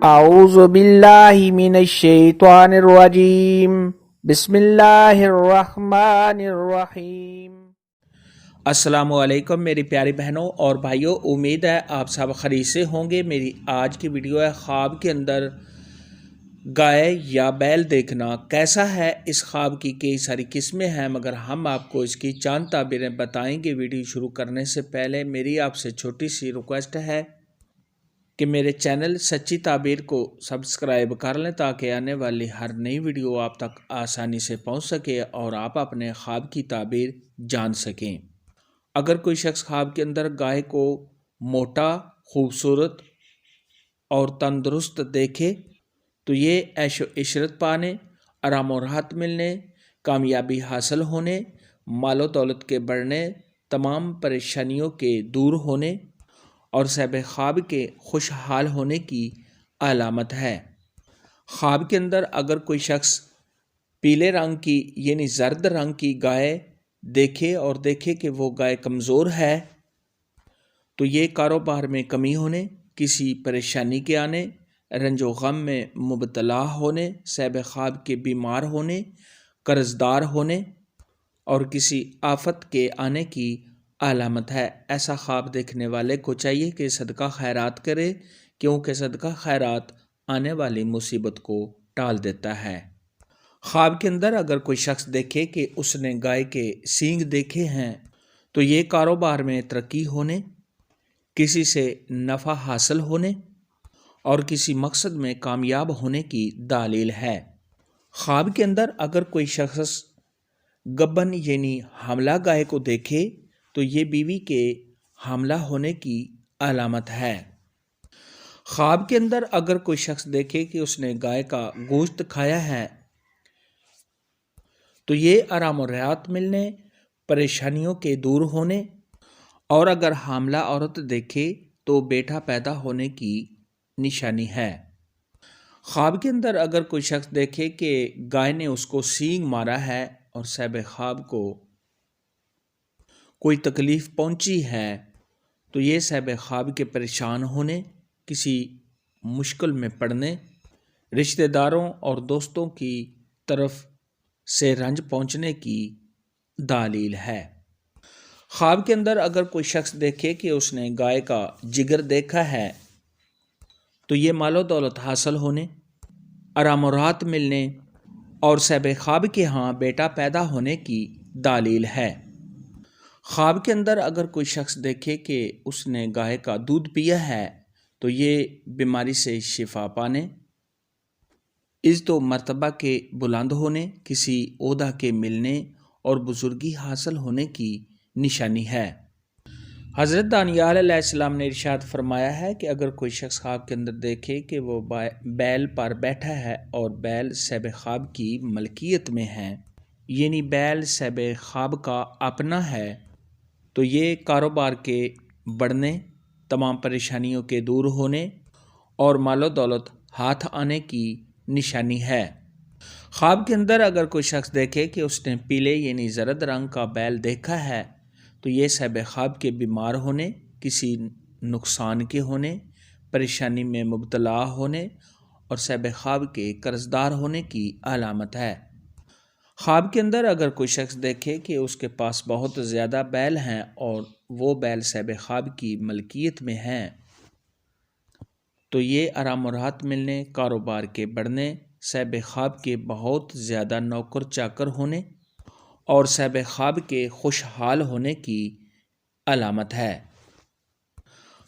اعوذ باللہ من الشیطان الرجیم بسم اللہ الرحمن الرحیم۔ السلام علیکم میری پیاری بہنوں اور بھائیوں، امید ہے آپ سب خیریت سے ہوں گے۔ میری آج کی ویڈیو ہے خواب کے اندر گائے یا بیل دیکھنا کیسا ہے۔ اس خواب کی کئی ساری قسمیں ہیں، مگر ہم آپ کو اس کی چند تعبیریں بتائیں گے۔ ویڈیو شروع کرنے سے پہلے میری آپ سے چھوٹی سی ریکویسٹ ہے کہ میرے چینل سچی تعبیر کو سبسکرائب کر لیں تاکہ آنے والی ہر نئی ویڈیو آپ تک آسانی سے پہنچ سکے اور آپ اپنے خواب کی تعبیر جان سکیں۔ اگر کوئی شخص خواب کے اندر گائے کو موٹا، خوبصورت اور تندرست دیکھے تو یہ عیش و عشرت پانے، آرام و راحت ملنے، کامیابی حاصل ہونے، مال و دولت کے بڑھنے، تمام پریشانیوں کے دور ہونے اور صاحب خواب کے خوشحال ہونے کی علامت ہے۔ خواب کے اندر اگر کوئی شخص پیلے رنگ کی یعنی زرد رنگ کی گائے دیکھے اور دیکھے کہ وہ گائے کمزور ہے تو یہ کاروبار میں کمی ہونے، کسی پریشانی کے آنے، رنج و غم میں مبتلا ہونے، صاحب خواب کے بیمار ہونے، قرض دار ہونے اور کسی آفت کے آنے کی علامت ہے۔ ایسا خواب دیکھنے والے کو چاہیے کہ صدقہ خیرات کرے، کیونکہ صدقہ خیرات آنے والی مصیبت کو ٹال دیتا ہے۔ خواب کے اندر اگر کوئی شخص دیکھے کہ اس نے گائے کے سینگ دیکھے ہیں تو یہ کاروبار میں ترقی ہونے، کسی سے نفع حاصل ہونے اور کسی مقصد میں کامیاب ہونے کی دلیل ہے۔ خواب کے اندر اگر کوئی شخص گبن یعنی حاملہ گائے کو دیکھے تو یہ بیوی کے حاملہ ہونے کی علامت ہے۔ خواب کے اندر اگر کوئی شخص دیکھے کہ اس نے گائے کا گوشت کھایا ہے تو یہ آرام و راحت ملنے، پریشانیوں کے دور ہونے اور اگر حاملہ عورت دیکھے تو بیٹا پیدا ہونے کی نشانی ہے۔ خواب کے اندر اگر کوئی شخص دیکھے کہ گائے نے اس کو سینگ مارا ہے اور صاحب خواب کو کوئی تکلیف پہنچی ہے تو یہ صاحب خواب کے پریشان ہونے، کسی مشکل میں پڑنے، رشتہ داروں اور دوستوں کی طرف سے رنج پہنچنے کی دلیل ہے۔ خواب کے اندر اگر کوئی شخص دیکھے کہ اس نے گائے کا جگر دیکھا ہے تو یہ مال و دولت حاصل ہونے، آرام و راحت ملنے اور صاحب خواب کے ہاں بیٹا پیدا ہونے کی دلیل ہے۔ خواب کے اندر اگر کوئی شخص دیکھے کہ اس نے گائے کا دودھ پیا ہے تو یہ بیماری سے شفا پانے، عزت و مرتبہ کے بلند ہونے، کسی عہدہ کے ملنے اور بزرگی حاصل ہونے کی نشانی ہے۔ حضرت دانیال علیہ السلام نے ارشاد فرمایا ہے کہ اگر کوئی شخص خواب کے اندر دیکھے کہ وہ بیل پر بیٹھا ہے اور بیل صاحب خواب کی ملکیت میں ہے، یعنی بیل صاحب خواب کا اپنا ہے، تو یہ کاروبار کے بڑھنے، تمام پریشانیوں کے دور ہونے اور مال و دولت ہاتھ آنے کی نشانی ہے۔ خواب کے اندر اگر کوئی شخص دیکھے کہ اس نے پیلے یعنی زرد رنگ کا بیل دیکھا ہے تو یہ صاحب خواب کے بیمار ہونے، کسی نقصان کے ہونے، پریشانی میں مبتلا ہونے اور صاحب خواب کے قرض دار ہونے کی علامت ہے۔ خواب کے اندر اگر کوئی شخص دیکھے کہ اس کے پاس بہت زیادہ بیل ہیں اور وہ بیل صاحب خواب کی ملکیت میں ہیں تو یہ آرام و راحت ملنے، کاروبار کے بڑھنے، صاحب خواب کے بہت زیادہ نوکر چاکر ہونے اور صاحب خواب کے خوشحال ہونے کی علامت ہے۔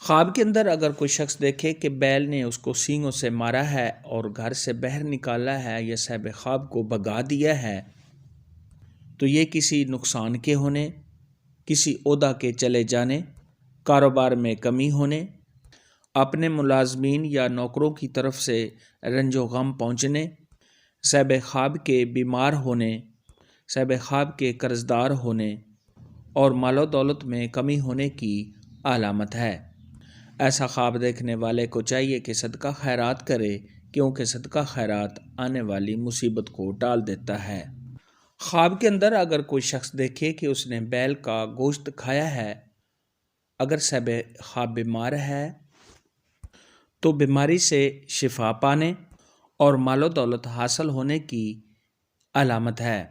خواب کے اندر اگر کوئی شخص دیکھے کہ بیل نے اس کو سینگوں سے مارا ہے اور گھر سے باہر نکالا ہے یا صاحب خواب کو بھگا دیا ہے تو یہ کسی نقصان کے ہونے، کسی عہدہ کے چلے جانے، کاروبار میں کمی ہونے، اپنے ملازمین یا نوکروں کی طرف سے رنج و غم پہنچنے، صاحب خواب کے بیمار ہونے، صاحب خواب کے قرض دار ہونے اور مال و دولت میں کمی ہونے کی علامت ہے۔ ایسا خواب دیکھنے والے کو چاہیے کہ صدقہ خیرات کرے، کیونکہ صدقہ خیرات آنے والی مصیبت کو ٹال دیتا ہے۔ خواب کے اندر اگر کوئی شخص دیکھے کہ اس نے بیل کا گوشت کھایا ہے، اگر صاحب خواب بیمار ہے تو بیماری سے شفا پانے اور مال و دولت حاصل ہونے کی علامت ہے۔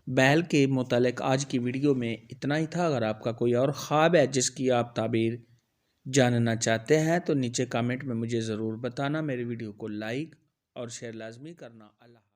بیل کے متعلق آج کی ویڈیو میں اتنا ہی تھا۔ اگر آپ کا کوئی اور خواب ہے جس کی آپ تعبیر جاننا چاہتے ہیں تو نیچے کامنٹ میں مجھے ضرور بتانا۔ میری ویڈیو کو لائک اور شیئر لازمی کرنا۔ اللہ